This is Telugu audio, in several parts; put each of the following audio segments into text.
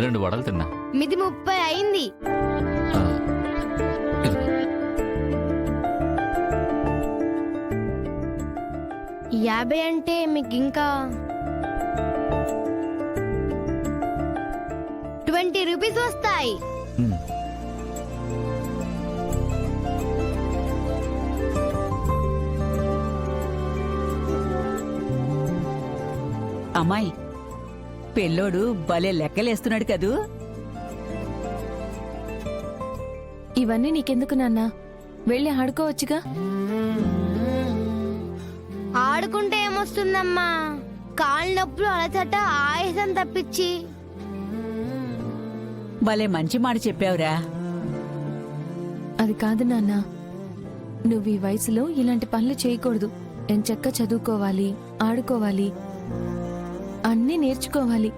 2 వడలు తిన్నా. మిది 30 అయింది. ఆ, ఇదిగో. 50 అంటే మీకు ఇంకా 20 రూపీస్ వస్తాయి. ఉమ్. అమ్మాయి, పెళ్ళోడు భలే లెక్కలేస్తున్నాడు కదూ. ఇవన్నీ నీకెందుకు నాన్నా? వెళ్ళి ఆడుకోవచ్చుగా. ఆడుకుంటే ఏమొస్తుందమ్మా? కాళ్ళ నొప్పులు, అలసట, ఆయాసం తప్పించి. భలే మంచి మాట చెప్పావురా. అది కాదు నాన్న, నువ్వు ఈ వయసులో ఇలాంటి పనులు చేయకూడదు. ఎంచక్కా చదువుకోవాలి, ఆడుకోవాలి, అన్నీ నేర్చుకోవాలి.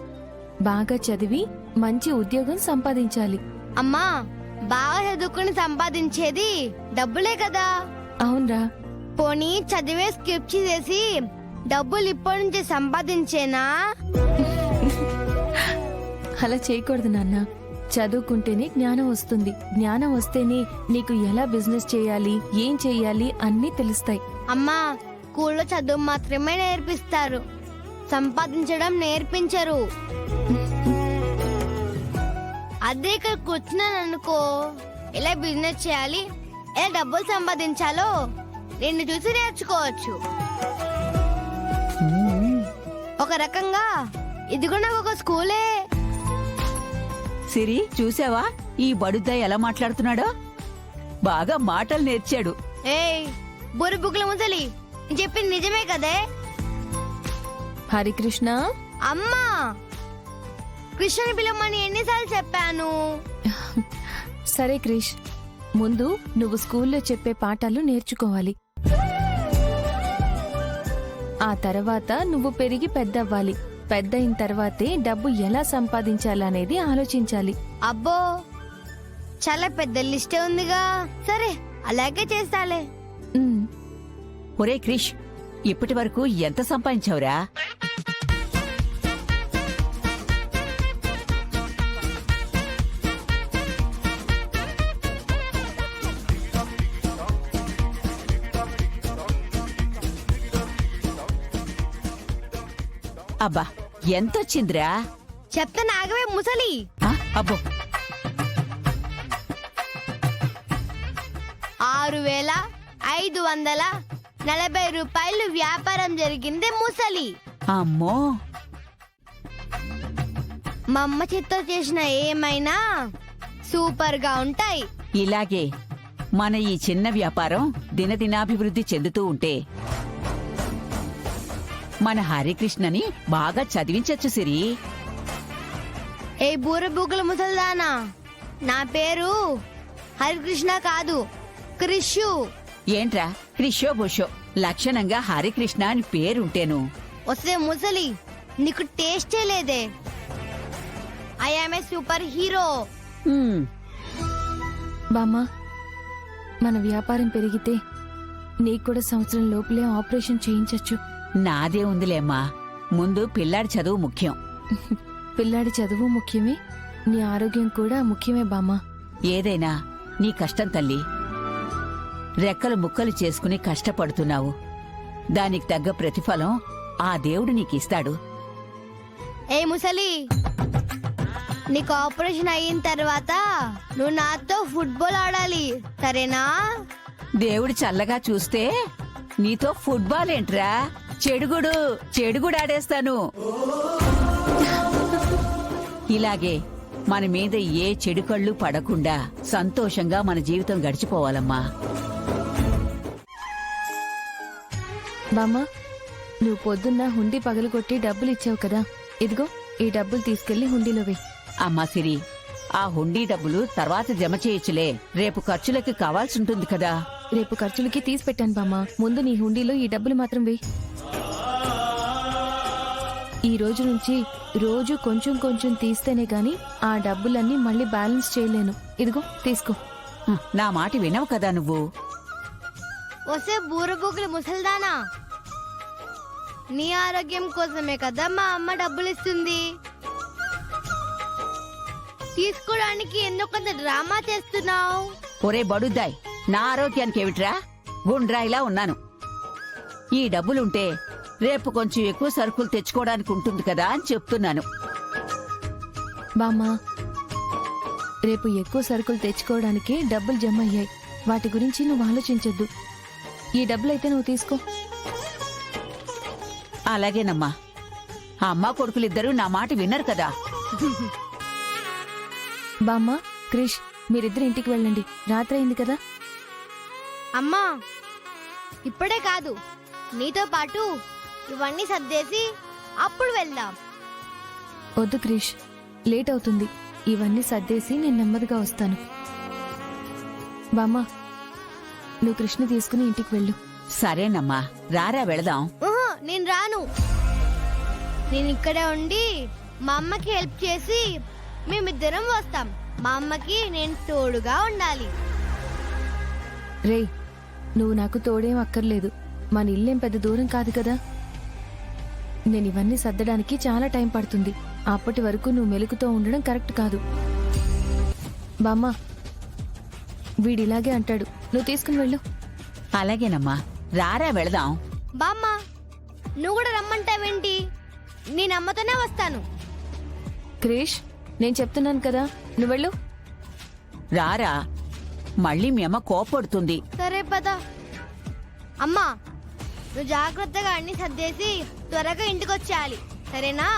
బాగా చదివి మంచి ఉద్యోగం సంపాదించాలి. అమ్మా, బాగా చదువుకుని సంపాదించేది డబ్బులే కదా. అవునరా. పోనీ చదివే స్కిప్ చేసి డబ్బులు ఇప్పటి నుంచి సంపాదించేనా? అలా చేయకూడదు నాన్న. చదువుకుంటేనే జ్ఞానం వస్తుంది. జ్ఞానం వస్తేనే నీకు ఎలా బిజినెస్ చేయాలి, ఏం చెయ్యాలి అన్నీ తెలుస్తాయి. అమ్మా, స్కూల్లో చదువు మాత్రమే నేర్పిస్తారు, సంపాదించడం నేర్పించరు. అదే ఇక్కడ కూర్చున్నాననుకో, ఎలా బిజినెస్ చేయాలి, ఎలా డబ్బులు సంపాదించాలో నిన్ను చూసి నేర్చుకోవచ్చు. ఒక రకంగా ఇది కూడా నాకు ఒక స్కూలే. సిరి, చూసావా ఈ బడుద్ద ఎలా మాట్లాడుతున్నాడో? బాగా మాటలు నేర్చాడు. ఏయ్ బుర్ర బుక్కుల ముసలి, నేను చెప్పింది నిజమే కదే. హరికృష్ణ. అమ్మా, కృష్ణని పిలవమని ఎన్నిసార్లు చెప్పాను? సరే క్రిష్, ముందు నువ్వు స్కూల్లో చెప్పే పాఠాలు నేర్చుకోవాలి. ఆ తర్వాత నువ్వు పెరిగి పెద్దవ్వాలి. పెద్దయిన తర్వాతే డబ్బు ఎలా సంపాదించాలనేది ఆలోచించాలి. అబ్బో, చాలా పెద్ద లిస్టే ఉందిగా. సరే, అలాగే చేస్తాలే. ఉమ్, ఒరే క్రిష్, ఇప్పటి వరకు ఎంత సంపాదించావురా? అబ్బా, ఎంతొచ్చిందిరా? చెప్తా నాగవే ముసలి. ఆ, అబ్బో, 6,540 రూపాయలు వ్యాపారం జరిగింది ముసలి. అమ్మో. మా అమ్మ చేత్తో చేసిన ఏమైనా సూపర్ గా ఉంటాయి. ఇలాగే మన ఈ చిన్న వ్యాపారం దినదినాభివృద్ధి చెందుతూ ఉంటే మన హరికృష్ణని బాగా చదివించచ్చు సిరి. ఏ బూర బుగ్గల ముసల్దానా, నా పేరు హరికృష్ణ కాదు, క్రిషు. ఏంట్రా క్రిషో బుషో, లక్షణంగా హరికృష్ణ అని పేరుంటేను. వస్తే ముసలి, నీకు టేస్టే లేదే. I am a super hero. Hmm, బామ్మా, మన వ్యాపారం పెరిగితే నీకు కూడా సంవత్సరం లోపలే ఆపరేషన్ చేయించచ్చు. నాదే ఉందిలేమ్మా, ముందు పిల్లాడి చదువు ముఖ్యం. పిల్లాడి చదువు ముఖ్యమే, నీ ఆరోగ్యం కూడా ముఖ్యమే బామ్మా. ఏదైనా నీ కష్టం తల్లి. రెక్కలు ముక్కలు చేసుకుని కష్టపడుతున్నావు. దానికి తగ్గ ప్రతిఫలం ఆ దేవుడు నీకిస్తాడు. ఏ ముసలి, నీకు ఆపరేషన్ అయిన తర్వాత నువ్వు నాతో ఫుట్బాల్ ఆడాలి, సరేనా? దేవుడు చల్లగా చూస్తే నీతో ఫుట్బాల్ ఏంట్రా, చెడుగుడు ఆడేస్తాను. ఇలాగే మన మీద ఏ చెడు కళ్ళు పడకుండా సంతోషంగా మన జీవితం గడిచిపోవాలమ్మా. బామ్మా, నువ్వు పొద్దున్న హుండీ పగలగొట్టి డబ్బులు ఇచ్చావు కదా, ఇదిగో ఈ డబ్బులు తీసుకెళ్లి హుండీలో వేయ్. అమ్మా సిరి, ఆ హుండీ డబ్బులు తర్వాత జమ చేయొచ్చులే, రేపు ఖర్చులకి కావాల్సుంటుంది కదా. రేపు ఖర్చులకి తీసి పెట్టాను బామ్మా, ముందు నీ హుండీలో ఈ డబ్బులు మాత్రం వేయ్. ఈ రోజు నుంచి రోజు కొంచెం కొంచెం తీస్తేనే గాని ఆ డబ్బులన్నీ మళ్ళీ బ్యాలెన్స్ చేయలేను. ఇదిగో తీసుకో. నా మాట వినవు కదా నువ్వు. వస్తే బూర బుగ్గల ముసల్దానా, నీ ఆరోగ్యం కోసమే కదా మా అమ్మ డబ్బులు ఇస్తుంది. తీసుకోవడానికి ఎందుకంత డ్రామా చేస్తున్నావు? ఒరే బడుద్దాయ్, నా ఆరోగ్యానికి ఏమిట్రా? గుండ్రాయిలా ఉన్నాను. ఈ డబ్బులుంటే రేపు కొంచెం ఎక్కువ సరుకులు తెచ్చుకోవడానికి ఉంటుంది కదా అని చెప్తున్నాను. బామ్మా, రేపు ఎక్కువ సరుకులు తెచ్చుకోవడానికి డబ్బులు జమ అయ్యాయి. వాటి గురించి నువ్వు ఆలోచించొద్దు. ఈ డబ్బులైతే నువ్వు తీసుకో. అలాగేనమ్మా. ఆ అమ్మ కొడుకులిద్దరూ నా మాట విన్నారు కదా. బామ్మా, క్రిష్, మీరిద్దరు ఇంటికి వెళ్ళండి. రాత్రి అయింది కదా. అమ్మా, ఇప్పుడే కాదు, నీతో పాటు ఇవన్నీ సర్దేసి అప్పుడు వెళ్దాం. వద్దు క్రిష్, లేట్ అవుతుంది. ఇవన్నీ సర్దేసి నేను నెమ్మదిగా వస్తాను. బామ్మా, నువ్వు కృష్ణ తీసుకుని ఇంటికి వెళ్ళు. సరేనమ్మా, రారా వెళదాం. ఊహు, నేను రాను. నేను ఇక్కడే ఉండి మా అమ్మకి హెల్ప్ చేసి మేమిద్దరం వస్తాం. మా అమ్మకి నేను తోడుగా ఉండాలి. రేయ్, నువ్వు నాకు తోడేం అక్కర్లేదు. మన ఇల్లేం పెద్ద దూరం కాదు కదా. నేను ఇవన్నీ సర్దడానికి చాలా టైం పడుతుంది. అప్పటి వరకు నువ్వు మెలుకుతో ఉండడం కరెక్ట్ కాదు. బామ్మా, వీడిలాగే అంటాడు. నువ్వు తీసుకుని వెళ్ళు. అలాగేనమ్మా, రారా వెళదాం. బామ్మ, నువ్వు కూడా రమ్మంటావేంటి? నేను అమ్మతోనే వస్తాను. క్రిష్, నేను చెప్తున్నాను కదా, నువ్వు వెళ్ళు. రారా, మళ్ళీ మీ అమ్మ కోపడుతుంది. సరే పద. అమ్మా, నువ్వు జాగ్రత్తగా అన్ని సర్దేసి త్వరగా ఇంటికి వచ్చేయాలి, సరేనా?